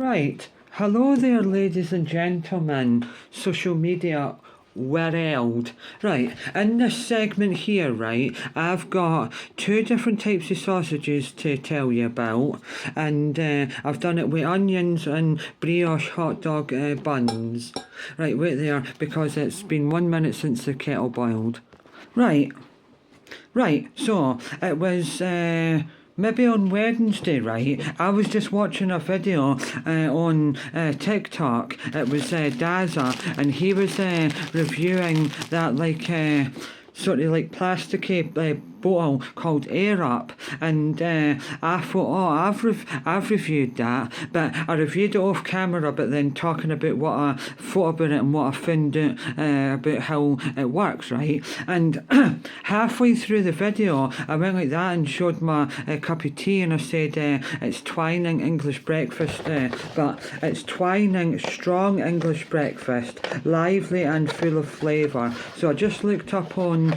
Right. Hello there, ladies and gentlemen, social media world. Right, in this segment here, right, I've got two different types of sausages to tell you about, and I've done it with onions and brioche hot dog buns. Right, wait there, because it's been 1 minute since the kettle boiled. Right. Right, so it was maybe on Wednesday, right? I was just watching a video on TikTok. It was Daza, and he was reviewing that sort of like plasticky bottle called Air Up, and I thought, oh, I've reviewed that, but I reviewed it off camera, but then talking about what I thought about it and what I found out about how it works, right? And halfway through the video, I went like that and showed my cup of tea, and I said it's Twining English breakfast, but it's Twining strong English breakfast, lively and full of flavour. So I just looked up on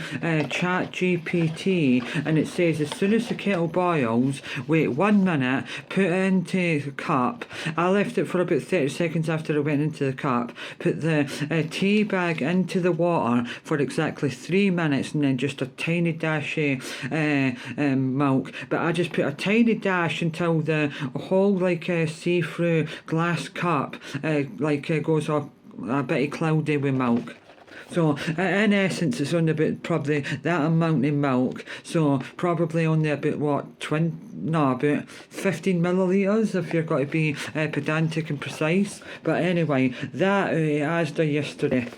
Chat GPT, and it says as soon as the kettle boils, wait 1 minute, put it into the cup. I left it for about 30 seconds after it went into the cup, put the tea bag into the water for exactly 3 minutes, and then just a tiny dash of milk. But I just put a tiny dash until the whole see-through glass cup goes all a bit cloudy with milk. So in essence, it's only about probably that amount of milk. So probably only about about 15 millilitres if you've got to be pedantic and precise. But anyway, that Asda yesterday.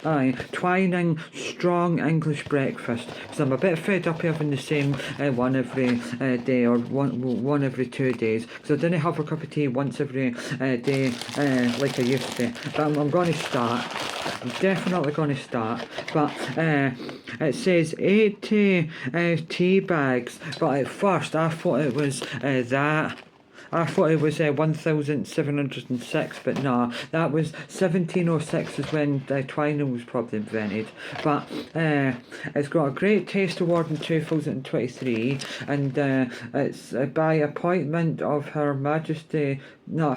Aye, Twining strong English breakfast. Because I'm a bit fed up having the same one every day, or one every 2 days. Because I didn't have a cup of tea once every day like I used to. But I'm going to start. I'm definitely going to start. But it says 80 tea bags. But at first I thought it was that. I thought it was 1706, but no, that was 1706 is when Twining was probably invented. But it's got a Great Taste Award in 2023, and it's by appointment of Her Majesty, no,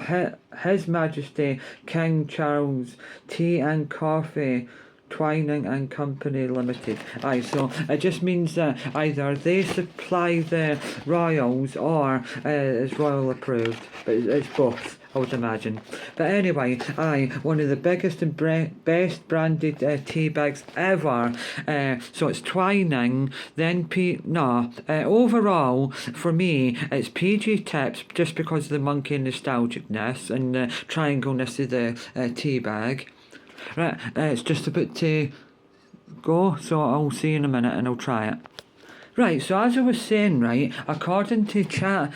His Majesty King Charles Tea and Coffee Twining and Company Limited. Aye, so it just means that either they supply the royals or it's royal approved, but it's both, I would imagine. But anyway, aye, one of the biggest and best branded tea bags ever. So it's Twining, then overall, for me, it's PG Tips, just because of the monkey nostalgicness and the triangleness of the tea bag. Right, it's just about to go, so I'll see you in a minute and I'll try it. Right, so as I was saying, right, according to Chat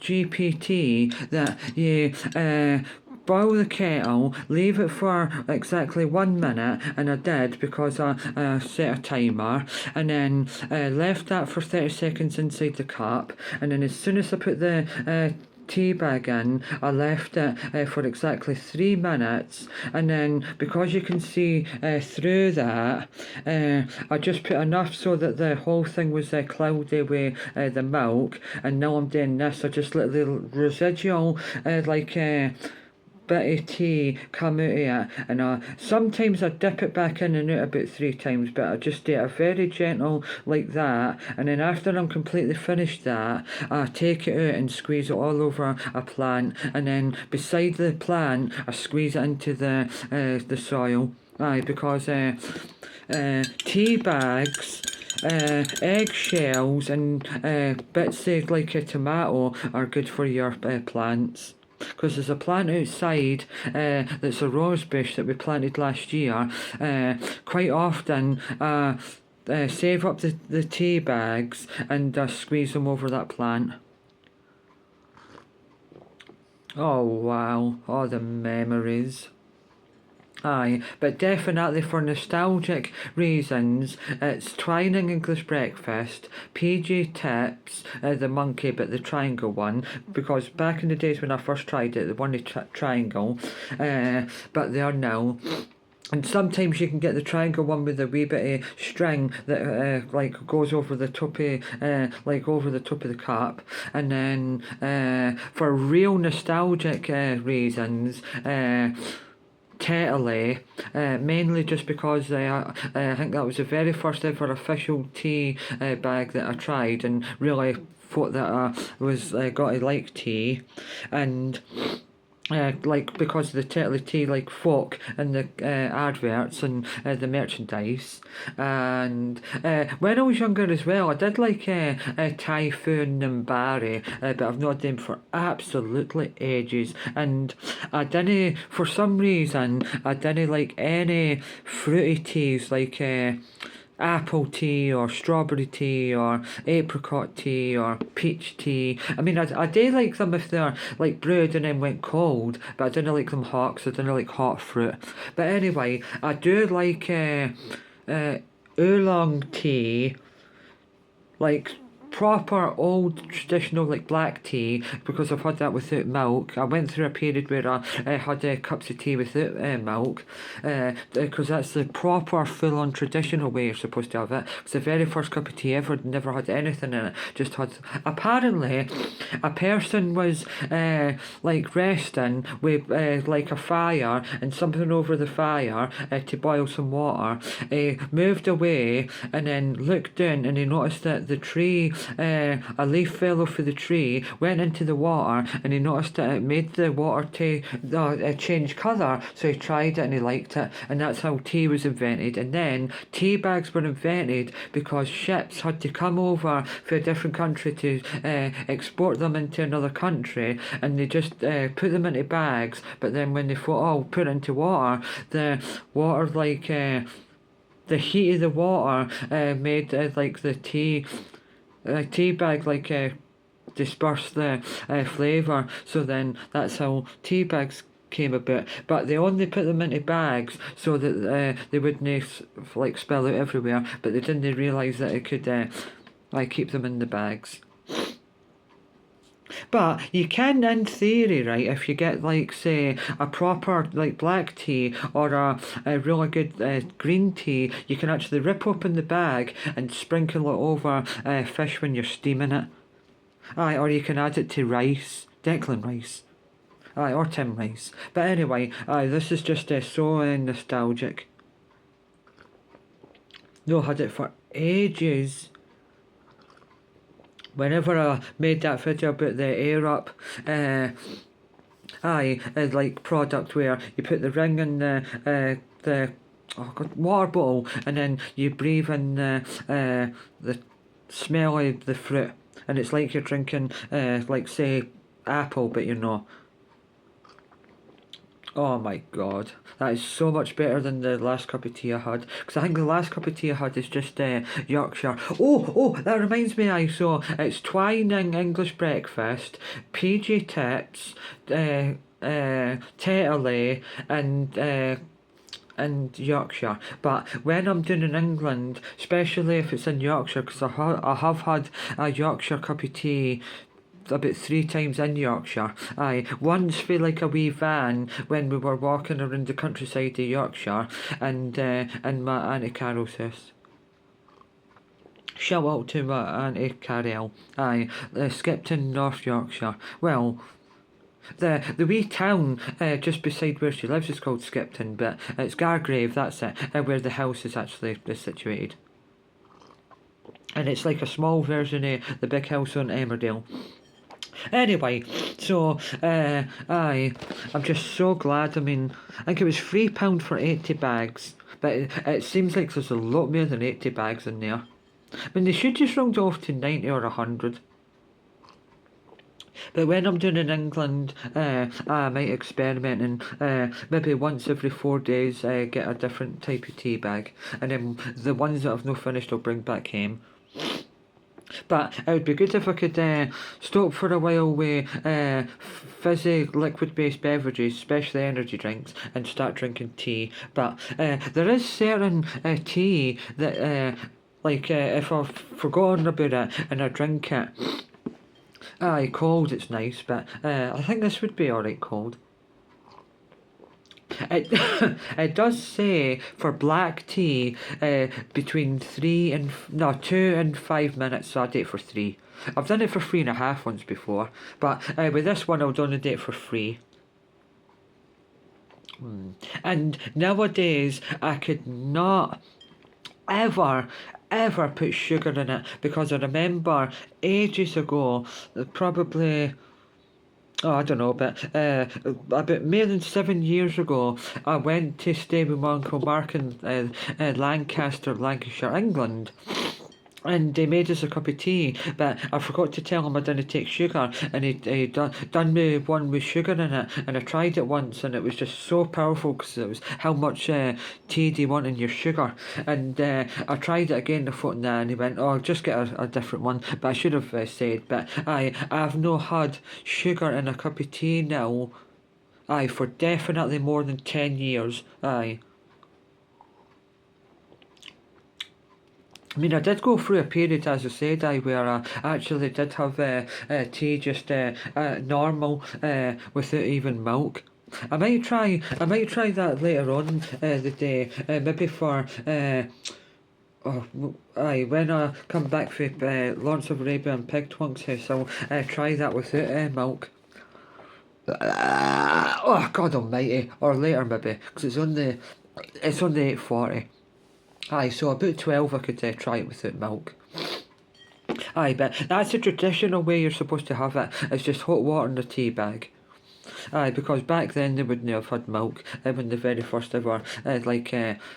GPT, that you boil the kettle, leave it for exactly 1 minute, and I did because I set a timer, and then left that for 30 seconds inside the cup, and then as soon as I put the tea bag in, I left it for exactly 3 minutes, and then because you can see through that, I just put enough so that the whole thing was cloudy with the milk, and now I'm doing this. I just let the residual bit of tea come out of it, and sometimes I dip it back in and out about 3 times, but I just do it very gentle like that, and then after I'm completely finished that, I take it out and squeeze it all over a plant, and then beside the plant I squeeze it into the soil. Aye, because tea bags, eggshells and bits of a tomato are good for your plants. Because there's a plant outside that's a rose bush that we planted last year. Quite often save up the tea bags and squeeze them over that plant. Oh wow, all the memories. Aye, but definitely for nostalgic reasons, it's Twining English breakfast, PG Tips, the monkey, but the triangle one, because back in the days when I first tried it, they wanted triangle, but they are now. And sometimes you can get the triangle one with a wee bit of string that like goes over the top of like over the top of the cup. And then for real nostalgic reasons, Tetley, mainly just because I think that was the very first ever official tea bag that I tried, and really thought that I was got to like tea. And like because of the Tetley tea like folk and the adverts and the merchandise. And when I was younger as well, I did like Typhoon and Barry, but I've not done for absolutely ages. And I didn't, for some reason, I didn't like any fruity teas like apple tea or strawberry tea or apricot tea or peach tea. I mean, I do like them if they're like brewed and then went cold, but I don't like them hot because I don't like hot fruit. But anyway, I do like oolong tea, like proper old traditional like black tea, because I've had that without milk. I went through a period where I had cups of tea without milk, because that's the proper full on traditional way you're supposed to have it. It's the very first cup of tea ever, never had anything in it, just had, apparently a person was like resting with like a fire and something over the fire to boil some water. Moved away and then looked down and he noticed that the tree, a leaf fell off of the tree, went into the water, and he noticed that it made the water to change colour. So he tried it and he liked it, and that's how tea was invented. And then tea bags were invented because ships had to come over from a different country to export them into another country, and they just put them into bags. But then when they thought, oh, put it into water, the water like the heat of the water made like the tea bag like disperse the flavour. So then that's how tea bags came about. But they only put them into bags so that they wouldn't like spill out everywhere. But they didn't realise that it could like keep them in the bags. But you can, in theory, right, if you get like say a proper like black tea or a really good green tea, you can actually rip open the bag and sprinkle it over fish when you're steaming it. Aye, or you can add it to rice, Declan rice. Aye, or Tim rice. But anyway, aye, this is just so nostalgic. No, had it for ages. Whenever I made that video about the air up, like product where you put the ring in the water bottle, and then you breathe in the smell of the fruit, and it's like you're drinking like say apple, but you're not. Oh my god, that is so much better than the last cup of tea I had. Because I think the last cup of tea I had is just Yorkshire. Oh, that reminds me, so it's Twining English breakfast, PG Tips, Tetley, and Yorkshire. But when I'm doing in England, especially if it's in Yorkshire, because I have had a Yorkshire cup of tea about 3 times in Yorkshire. Aye, once for like a wee van when we were walking around the countryside of Yorkshire, and my Auntie Carol's house. Shout out to my Auntie Carol. Aye, Skipton, North Yorkshire. Well, the wee town just beside where she lives is called Skipton, but it's Gargrave, that's it, where the house is actually situated. And it's like a small version of the big house on Emmerdale. Anyway, so I'm just so glad. I mean, I think it was £3 for 80 bags, but it seems like there's a lot more than 80 bags in there. I mean, they should just round off to 90 or 100. But when I'm doing in England, I might experiment and maybe once every 4 days get a different type of tea bag, and then the ones that I've not finished I'll bring back home. But it would be good if I could stop for a while with fizzy liquid-based beverages, especially energy drinks, and start drinking tea. But there is certain tea that, if I've forgotten about it and I drink it, cold it's nice, but I think this would be alright cold. It it does say for black tea between 2 and 5 minutes, so I do it for 3. I've done it for 3.5 once before, but with this one I'll only do it for 3. And nowadays I could not ever put sugar in it, because I remember ages ago, probably, oh, I don't know, but about more than 7 years ago, I went to stay with my Uncle Mark in Lancaster, Lancashire, England. And they made us a cup of tea, but I forgot to tell him I didn't take sugar, and he done me one with sugar in it, and I tried it once, and it was just so powerful, because it was how much tea do you want in your sugar, and I tried it again, I thought nah, and he went, oh, just get a different one, but I should have said, but I've not had sugar in a cup of tea now, for definitely more than 10 years, I mean, I did go through a period, as I said, where I actually did have tea just normal, without even milk. I might try that later on the day, maybe for when I come back from Lawrence of Arabia and Pig Twinks house, I'll try that without milk. Oh God Almighty! Or later maybe, because it's on the 8:40. So about 12 I could try it without milk. But that's the traditional way you're supposed to have it. It's just hot water in the tea bag. Because back then they wouldn't have had milk when the very first ever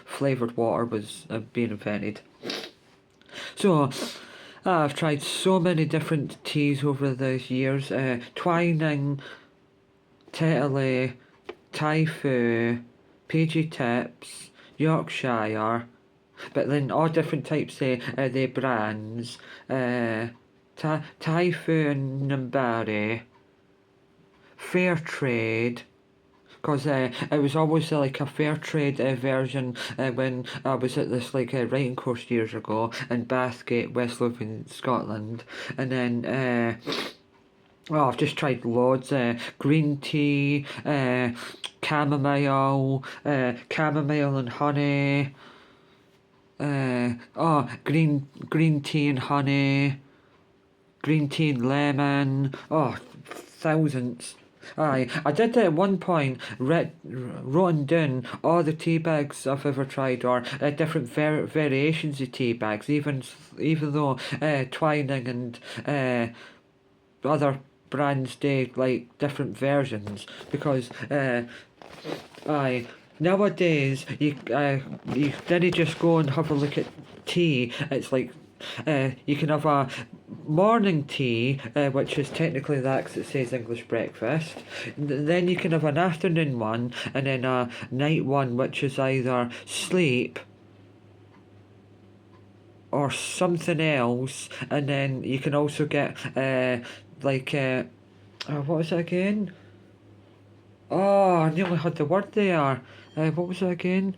flavoured water was being invented. So I've tried so many different teas over the years. Twining, Tetley, Typhoo, PG Tips, Yorkshire, but then all different types of the brands, Typhoo and Nambari, Fair Trade, because it was always like a fair trade version when I was at this writing course years ago in Bathgate, West Lothian, Scotland, and then I've just tried loads. Green tea, chamomile, chamomile and honey. Green tea and honey, green tea and lemon. Oh, thousands. I did at one point written down all the tea bags I've ever tried, or different variations of tea bags, even though Twining and other brands do like different versions, because nowadays you didn't just go and have a look at tea. It's like you can have a morning tea, which is technically that 'cause it says English breakfast. Then you can have an afternoon one, and then a night one, which is either sleep or something else. And then you can also get what was it again? Oh, I nearly had the word there. What was it again?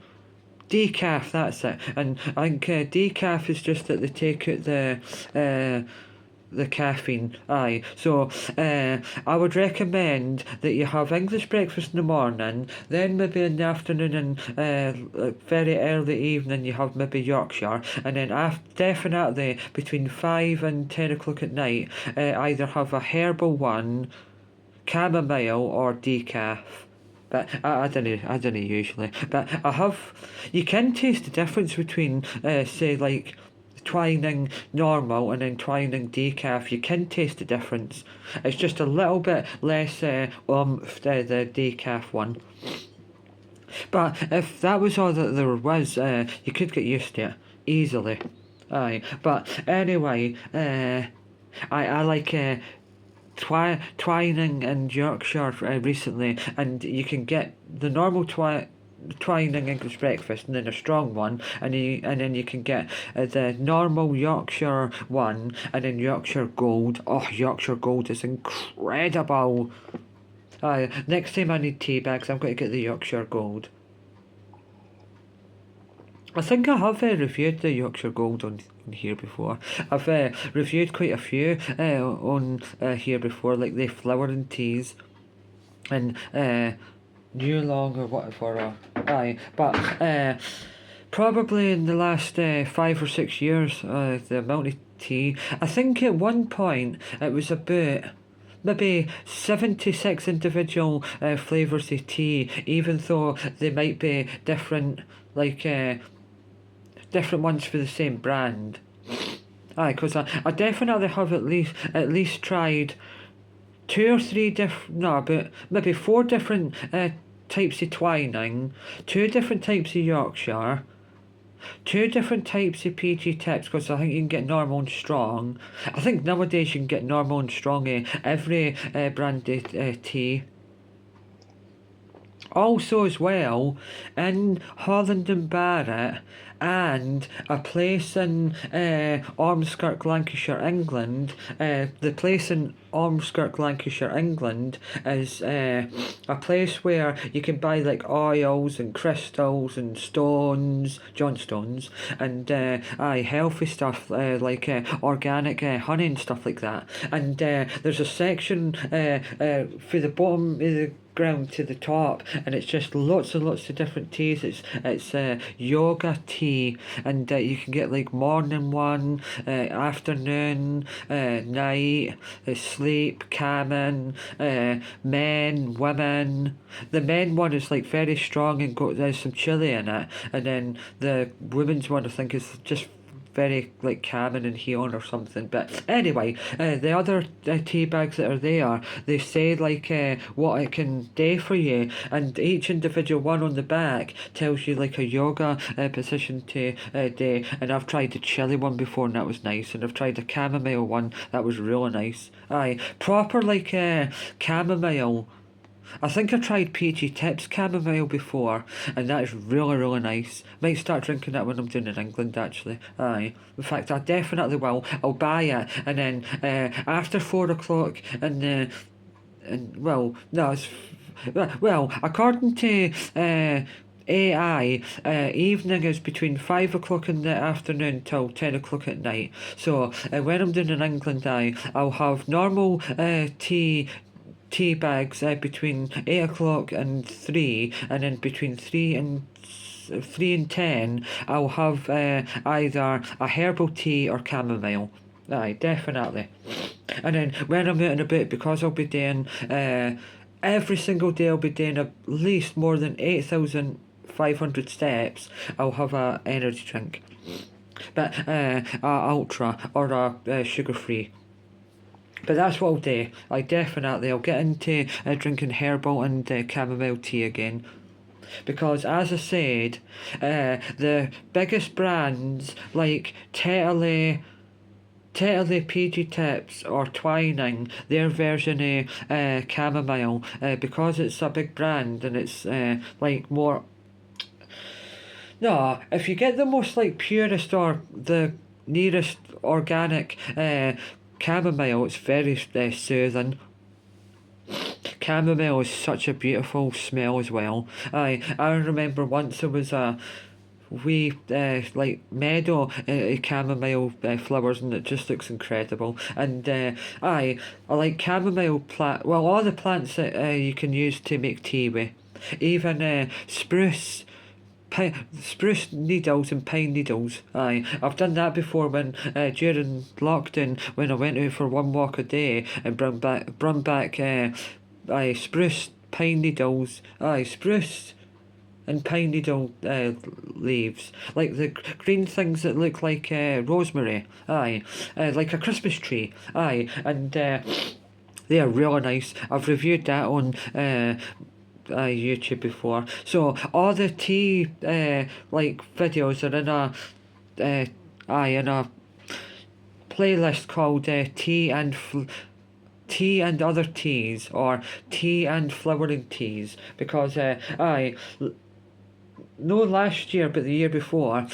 Decaf, that's it. And I think decaf is just that they take out the caffeine. So I would recommend that you have English breakfast in the morning, then maybe in the afternoon and very early evening you have maybe Yorkshire, and then definitely between 5 and 10 o'clock at night either have a herbal one, chamomile or decaf. But I don't usually. But you can taste the difference between, say, like Twining normal and then Twining decaf. You can taste the difference. It's just a little bit less the decaf one. But if that was all that there was, you could get used to it easily. But anyway, I like Twining and Yorkshire recently, and you can get the normal Twining English breakfast and then a strong one, and then you can get the normal Yorkshire one and then Yorkshire Gold. Oh, Yorkshire Gold is incredible. Next time I need tea bags, I'm going to get the Yorkshire Gold. I think I have reviewed the Yorkshire Gold on here before. I've reviewed quite a few on here before, like the flowering teas, and new long or whatever. Aye, but probably in the last 5 or 6 years, the amount of tea. I think at one point it was about maybe 76 individual flavours of tea, even though they might be different, like different ones for the same brand. Aye, because I definitely have at least tried two or three different, no, but maybe four different types of Twining, two different types of Yorkshire, two different types of PG tips, because I think you can get normal and strong. I think nowadays you can get normal and strong every brand of tea. Also, as well, in Holland and Barrett, and a place in Ormskirk, Lancashire, England. The place in Ormskirk, Lancashire, England is a place where you can buy like oils and crystals and stones, johnstones, and healthy stuff like organic honey and stuff like that. And there's a section for the bottom of the ground to the top, and it's just lots and lots of different teas. It's yoga tea, and you can get like morning one, afternoon, night, sleep, calming, men, women. The men one is like very strong and there's some chili in it, and then the women's one I think is just very like calming and healing or something. But anyway, the other tea bags that are there, they say like what it can do for you, and each individual one on the back tells you like a yoga position to do. And I've tried the chili one before, and that was nice, and I've tried the chamomile one, that was really nice. Aye, proper like chamomile. I think I tried PG Tips chamomile before, and that is really, really nice. Might start drinking that when I'm doing in England, actually. Aye. In fact, I definitely will. I'll buy it, and then after 4 o'clock, and well, no, well, according to AI, evening is between 5 o'clock in the afternoon till 10 o'clock at night. So when I'm doing in England, I'll have normal tea bags between 8 o'clock and 3, and then between 3 and 10 I'll have either a herbal tea or chamomile. Aye, definitely. And then when I'm out and about, because I'll be doing every single day, I'll be doing at least more than 8,500 steps, I'll have a energy drink, but a ultra or a sugar free. But that's what I'll do. I'll get into drinking herbal and chamomile tea again. Because, as I said, the biggest brands like Tetley, PG Tips or Twining, their version of chamomile, because it's a big brand and it's like more... No, if you get the most like purest or the nearest organic chamomile, it's very soothing. Chamomile is such a beautiful smell as well. I remember once there was a wee like meadow chamomile flowers, and it just looks incredible. And I like chamomile plant. Well, all the plants that you can use to make tea with, even spruce needles and pine needles. I've done that before when during lockdown, when I went out for one walk a day and brought back spruce, pine needles, spruce and pine needle leaves, like the green things that look like rosemary. Like a Christmas tree. And they are really nice. I've reviewed that on YouTube before. So all the tea like videos are in a playlist called tea and other teas, or tea and flowering teas, because no last year but the year before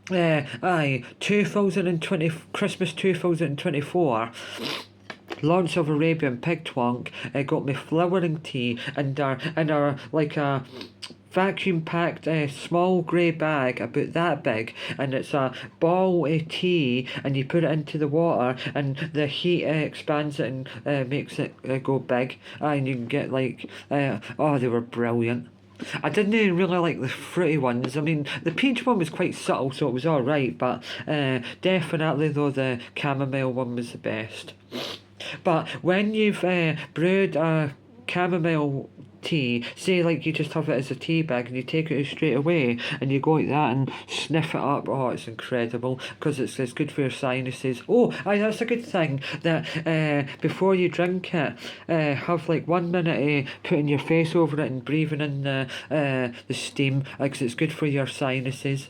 2020 Christmas 2024, launch of Arabian Pig Twonk got me flowering tea, and are like a vacuum packed small grey bag about that big, and it's a ball of tea, and you put it into the water, and the heat expands it and makes it go big, and you can get like oh, they were brilliant. I didn't really like the fruity ones. I mean, the peach one was quite subtle, so it was alright, but definitely though the chamomile one was the best. But when you've brewed a chamomile tea, say like you just have it as a tea bag and you take it straight away and you go like that and sniff it up, oh, it's incredible because it's good for your sinuses. Oh, aye, that's a good thing that before you drink it, have like 1 minute putting your face over it and breathing in the steam, because it's good for your sinuses.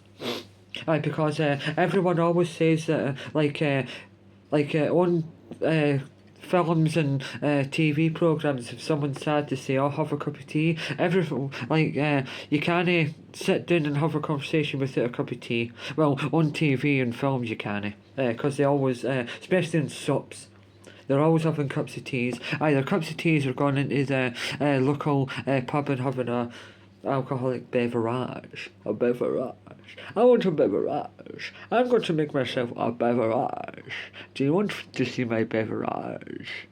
Aye, because everyone always says that on films and TV programs, if someone's sad to say, "Oh, have a cup of tea," everything you can't sit down and have a conversation without a cup of tea. Well, on TV and films you can't, because they always, especially in soaps, they're always having cups of teas. Either cups of teas or going into the local pub and having a alcoholic beverage. A beverage. I want a beverage. I'm going to make myself a beverage. Do you want to see my beverage?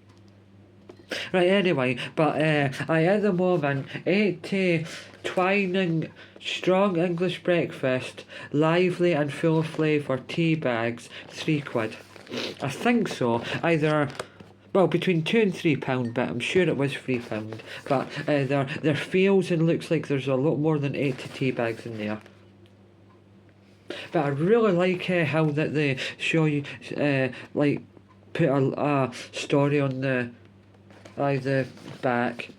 Right, anyway, but I at the moment ate Twining strong English breakfast, lively and full of flavour tea bags, £3. I think so. Either, well, between £2 and £3, but I'm sure it was £3. But there feels and looks like there's a lot more than 80 tea bags in there. But I really like how that they show you, like, put a story on the back.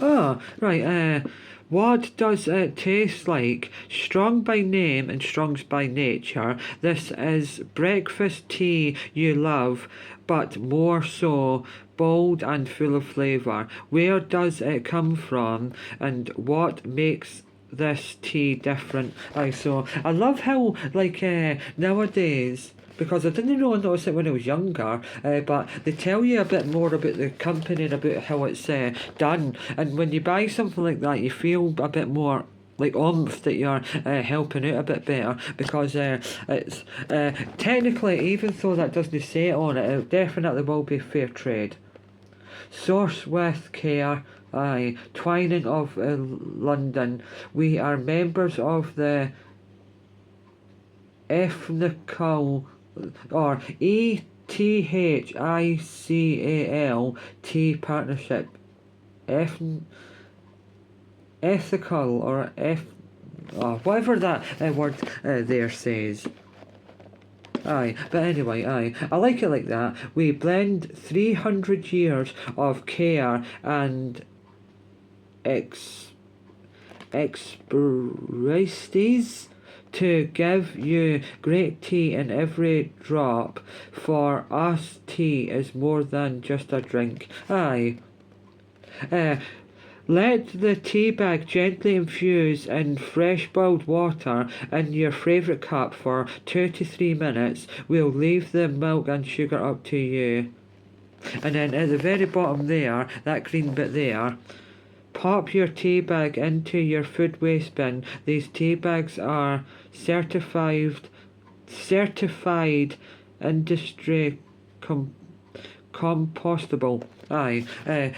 Oh, right, what does it taste like? Strong by name and strong's by nature. This is breakfast tea you love, but more so, bold and full of flavour. Where does it come from, and what makes this tea different? So I love how nowadays, because I didn't really notice it when I was younger, but they tell you a bit more about the company and about how it's done, and when you buy something like that you feel a bit more like oomph that you're helping out a bit better, because it's technically, even though that doesn't say it on it, it definitely will be fair trade. Source with care. Aye, Twining of London. We are members of the ethnical or ETHICAL Tea Partnership. Ethical or whatever that word there says. Aye, but anyway, aye, I like it like that. We blend 300 years of care and expertise to give you great tea in every drop. For us, tea is more than just a drink. Aye. Let the tea bag gently infuse in fresh boiled water in your favourite cup for 2 to 3 minutes. We'll leave the milk and sugar up to you. And then at the very bottom there, that green bit there, pop your tea bag into your food waste bin. These tea bags are certified industry compostable. Aye,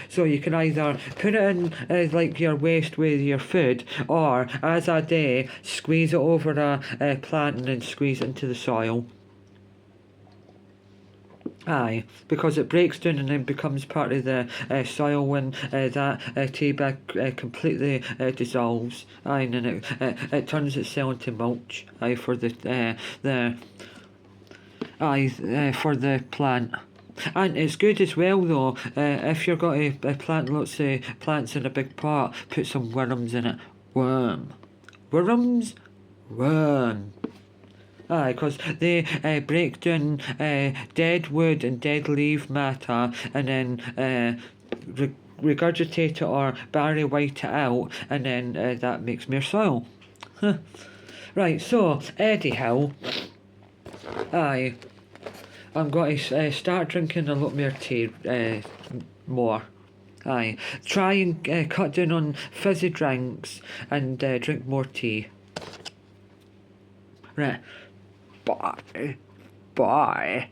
so you can either put it in like your waste with your food, or as a day, squeeze it over a plant and then squeeze it into the soil. Aye, because it breaks down and then becomes part of the soil when that tea bag completely dissolves. Aye, and then it turns itself into mulch. Aye, for the for the plant. And it's good as well though, if you're going to plant lots of plants in a big pot, put some worms in it. Worm. Aye, because they break down dead wood and dead leaf matter and then regurgitate it or Barry White it out, and then that makes more soil. Right, so Eddie Hill. Aye, I'm going to start drinking a lot more tea more. Aye. Try and cut down on fizzy drinks and drink more tea. Right. Bye. Bye.